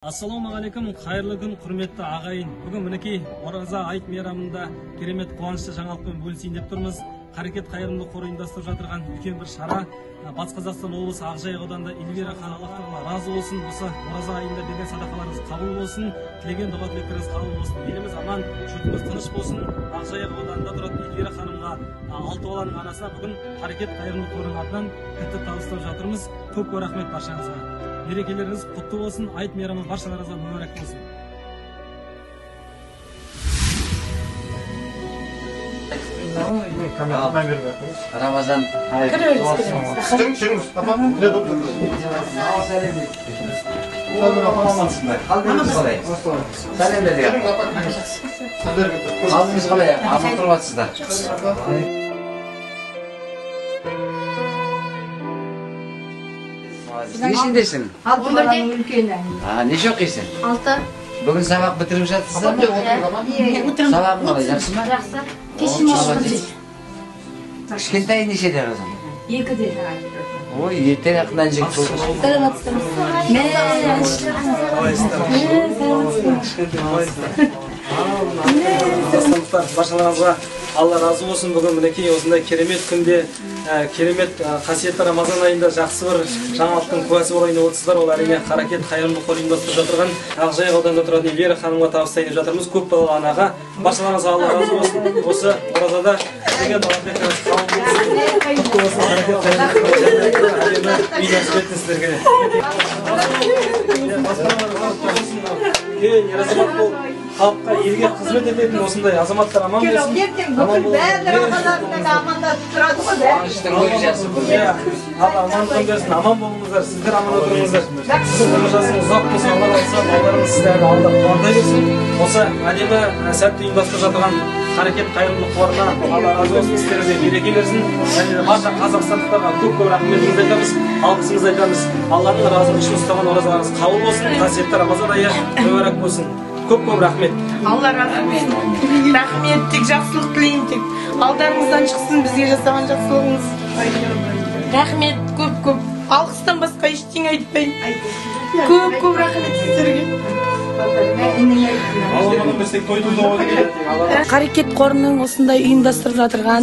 Ассалаумағалейкум, қайырлы күн, құрметті ағайын. Бүгін мінекей ораза айт мейрамында керемет қуанышты жаңалықпен бөлісейін деп тұрмыз. Қарекет қайырымдылық қоры ұйымдастырып жатырған үлкен бір шара. Батыс Қазақстан облысы Ақжайық ауданында Эльвира хан Аллахтан разы болсын. Осы ораза айында берген садақаларыңыз қабыл болсын, тілеген дұға тілектеріңіз қабыл болсын. Еліміз аман, жұртымыз тыныш болсын. Ақжайық ауданында тұратын Эльвира ханымға 6 баланың анасына бүгін Қарекет қайырымдылық қорының атынан кілтті табыстап жатырмыз. Көп рахмет баршаңызға. Мерекелеріңіз құтты болсын, айт мейрамы баршаларыңызға мүбәрәк болсын. Рамазан нешендесің? 11'de. Неше оқисың? 6. Бүгін сабақ бітіріп жатырсың ба? Сабағың қалай, жақсы ма? Жақсы. Кешіне шығып. Кішкентай нешеде қызым? 2'de. Ой, ертең ақынан жігіт болып. Қазақстандықтар, баршаларыңызға Алла разы болсын. Бүгін мінекей осындай керемет күнде, керемет қасиетті Рамазан айында жақсы бір жаңалықтың куәсі болайын деп отырсыздар. Ол әрине Қарекет қайырымдылық қоры ұйымдастырып жатырған Ақжайық ауданында тұратын Эльвира ханымға табыстайын деп жатырмыз. Көп балалы анаға. Баршаларыңызға Алла разы болсын. Осы оразада деген талапеттеріңіз қабыл болсын. Құтты болсын. Қарекет қайырымдылық үй нәсіп етсін сіздерге. Ер азамат бол, халыққа, елге қызмет ететін осындай азаматтар аман болсын. Ертең бүкіл бәрі Рамазандағы амандасып тұрады ғой бәрі. Аман күндерсін, аман болыңыздар, сіздер аман отырыңыздар. Сіздің өмір жасыңыз ұзақ болсын, Алла қаласа, балаларыңыз сіздерді алда қуантай берсін. Осы әдемі сәтті ұйымдастырып жатырған Қарекет қайырымдылық қорына Алла разы болсын, сіздерге береке берсін. Және барша қазақстандықтарға көп рахметімізді айтамыз, алғысымызды айтамыз. Алланың разылығы үшін ұстаған оразаларыңыз қабыл болсын, қасиетті Рамазан айы мүбәрәк болсын. Көп рахмет. Алла разы болсын. Рахмет, тек жақсылық тілеймін, тек алдарыңыздан шықсын бізге жасаған жақсылығыңыз. Рахмет, көп. Алғыстан басқа ештеңе айтпаймын. Көп рахмет сіздерге. Қарекет қорының осындай ұйымдастырып жатырған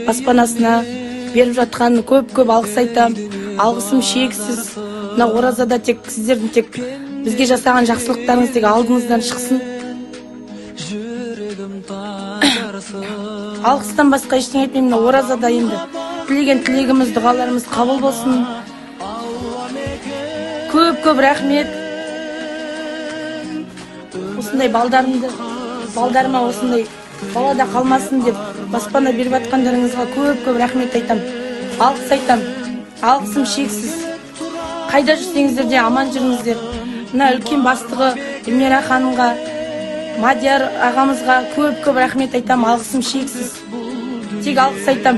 баспанасына беріп жатқан көп алғыс айтам. Алғысым шексіз. Мына оразада тек сіздердің тек бізге жасаған жақсылықтарыңыз тек алдыңыздан шықсын. Алғыстан басқа ештеңе айтпаймын. Мына оразада енді тілеген тілегіміз, дұғаларымыз қабыл болсын. Көп рахмет. Осындай балдарыма осындай балада қалмасын деп баспана беріп жатқандарыңызға көп рахмет айтам. Алғыс айтам. Алғысым шексіз. Қайда жүрсеңіздер де аман жүріңіздер. Мына үлкен бастығы Эльвира ханымға, Мадияр ағамызға көп рахмет айтам. Алғысым шексіз. Тек алғыс айтам.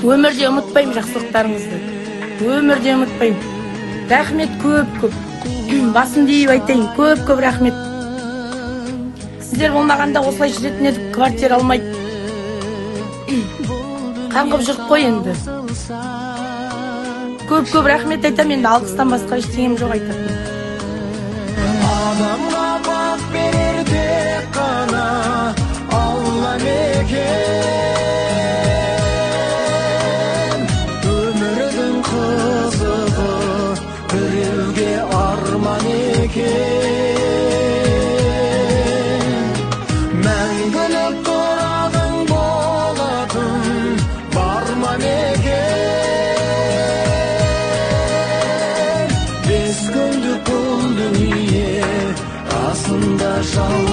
Өмірде ұмытпаймын жақсылықтарыңызды. Өмірде ұмытпаймын. Рахмет көп. Басымды иіп айтайын. Көп рахмет. Сіздер болмағанда осылай жүретін едік, квартира алмайды. Қаңғып жүріп қой енді. Көп рахмет айтам, енді алғыстан басқа ештеңем жоқ айтатын. Адамға бақ берер тек қана Алла мекен. Өмірдің қызығы біреуге арман екен. Мәңгілік тұрағың болатын барма мекен. Бес күндік бұл дүние расында жалған.